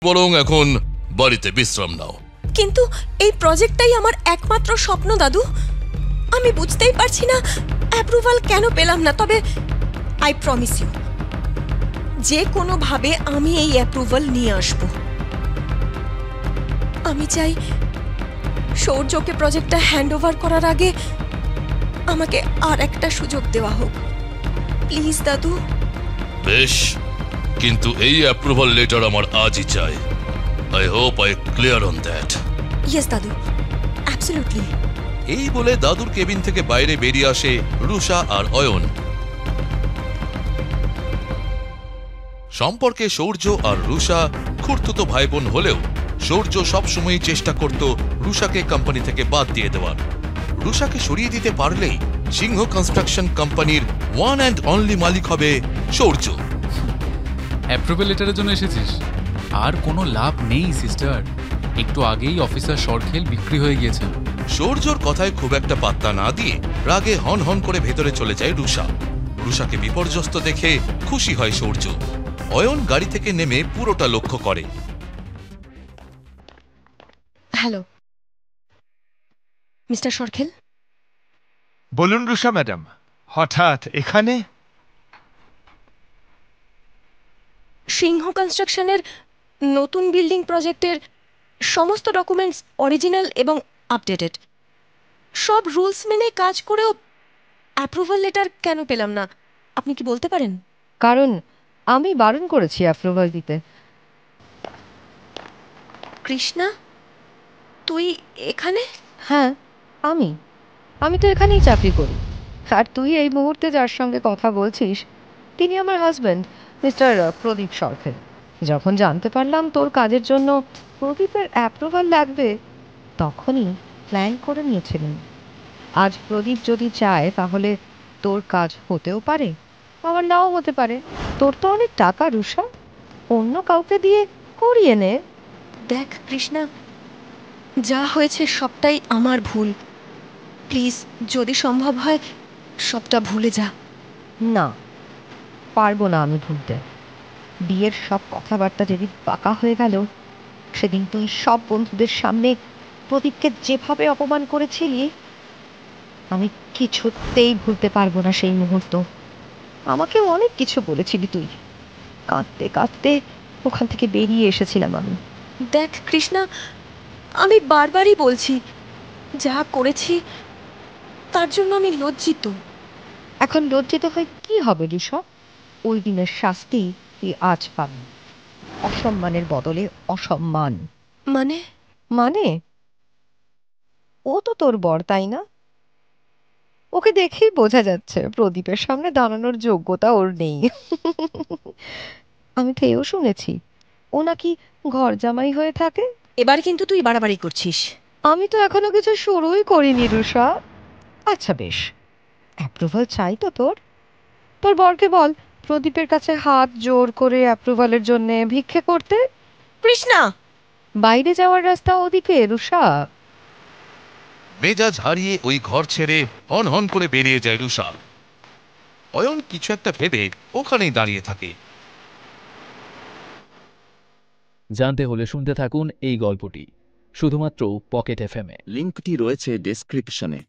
বরং এখন বাড়িতে বিশ্রাম নাও। কিন্তু এই প্রজেক্টটাই আমার একমাত্র স্বপ্ন দাদু। আমি বুঝতেই পারছি না অ্যাপ্রুভাল কেন পেলাম না। তবে আই প্রমিস ইউ, যে কোনোভাবে আমি এই অ্যাপ্রুভাল নিয়ে আসব। আমি চাই সৌর্যকে প্রজেক্টটা হ্যান্ড ওভার করার আগে আমাকে আর একটা সুযোগ দেওয়া হোক, প্লিজ দাদু। বেশ, কিন্তু এই অ্যাপ্রুভাল লেটার আমার আজই চাই। I hope I clear on that. Yes দাদু, অ্যাবসলিউটলি। এই বলে দাদুর কেবিন থেকে বাইরে বেরিয়ে আসে রুষা আর অয়ন। সম্পর্কে সৌর্য আর রুষা খুড়তুতো ভাই বোন হলেও সৌর্য সবসময়ই চেষ্টা করত রুষাকে কোম্পানি থেকে বাদ দিয়ে দেওয়ার। রুষাকে সরিয়ে দিতে পারলেই সিংহ কনস্ট্রাকশন কোম্পানির ওয়ান অ্যান্ড অনলি মালিক হবে সৌর্য। অ্যাপ্রুভাল লেটারের জন্য এসেছিস? আর কোনো লাভ নেই সিস্টার, একটু আগেই অফিসার সরখেল বিক্রি হয়ে গিয়েছে। সৌর্যর কথায় খুব একটা পাত্তা না দিয়ে রাগে হন হন করে ভেতরে চলে যায় রুষা। রুষাকে বিপর্যস্ত দেখে খুশি হয় সৌর্য। অয়ন গাড়ি থেকে নেমে পুরোটা লক্ষ্য করে। Hello mister Sarkhel. বলুন রুষা ম্যাডাম, হঠাৎ এখানে? সিংহ কনস্ট্রাকশনের নতুন বিল্ডিং প্রজেক্টের সমস্ত ডকুমেন্টস অরিজিনাল এবং আপডেটেড। সব রুলস মেনে কাজ করেও অ্যাপ্রুভাল লেটার কেন পেলাম না, আপনি কি বলতে পারেন? কারণ আমি বারণ করেছি অ্যাপ্রুভাল দিতে। কৃষ্ণা, তুই এখানে? হ্যাঁ, আমি তো এখানেই চাকরি করি। আর তুই এই মুহূর্তে যার সঙ্গে কথা বলছিস তিনি আমার হাজব্যান্ড, মিস্টার প্রদীপ সরখেল। যখন জানতে পারলাম তোর কাজের জন্য প্রদীপের অ্যাপ্রুভাল লাগবে, তখনই প্ল্যান করে নিয়েছিলেন। আজ প্রদীপ যদি চায় তাহলে তোর কাজ হতেও পারে, আবার নাও হতে পারে। তোর তো অনেক টাকা রুষা, অন্য কাউকে দিয়ে করিয়ে নে। দেখ কৃষ্ণা, যা হয়েছে সবটাই আমার ভুল। প্লিজ যদি সম্ভব হয় সবটা ভুলে যা। না, পারবো না আমি ভুলতে। বিয়ের সব কথাবার্তা যেদিন পাকা হয়ে গেল, সেদিন তুই সব বন্ধুদের সামনে প্রদীপকে যেভাবে অপমান করেছিলি, আমি কিছুতেই ভুলতে পারবো না সেই মুহূর্ত। আমাকে অনেক কিছু বলেছিলি তুই, কাঁদতে কাঁদতে ওখান থেকে বেরিয়ে এসেছিলাম আমি। দেখ কৃষ্ণা, আমি বারবারই বলছি যা করেছি তার জন্য আমি লজ্জিত। এখন লজ্জিত হয়ে কি হবে ঋষভ? ওই দিনের শাস্তি তুই আজ পাবি, অসম্মানের বদলে অসম্মান। মানে? মানে ও তো তোর বর, তাই না? ওকে দেখেই বোঝা যাচ্ছে প্রদীপের সামনে দাঁড়ানোর যোগ্যতা ওর নেই। আমি তো এও শুনেছি ও নাকি ঘর জামাই হয়ে থাকে। এবার কিন্তু তুই বাড়াবাড়ি করছিস। আমি তো এখনো কিছু শুরুই করিনি রুষা। আচ্ছা বেশ, অ্যাপ্রুভাল চাই তো তোর? তোর বরকে বল প্রদীপের কাছে হাত জোর করে অ্যাপ্রুভালের জন্য ভিক্ষে করতে। কৃষ্ণা, বাইরে যাওয়ার রাস্তা ওদিকে রুষা। মেজাজ হারিয়ে ওই ঘর ছেড়ে হন হন করে বেরিয়ে যায় রুষা। অয়ন কিছু একটা ভেবে ওখানেই দাঁড়িয়ে থাকে। জানতে হলে শুনতে থাকুন এই গল্পটি শুধুমাত্র পকেট এফএমে। লিঙ্কটি রয়েছে ডেসক্রিপশনে।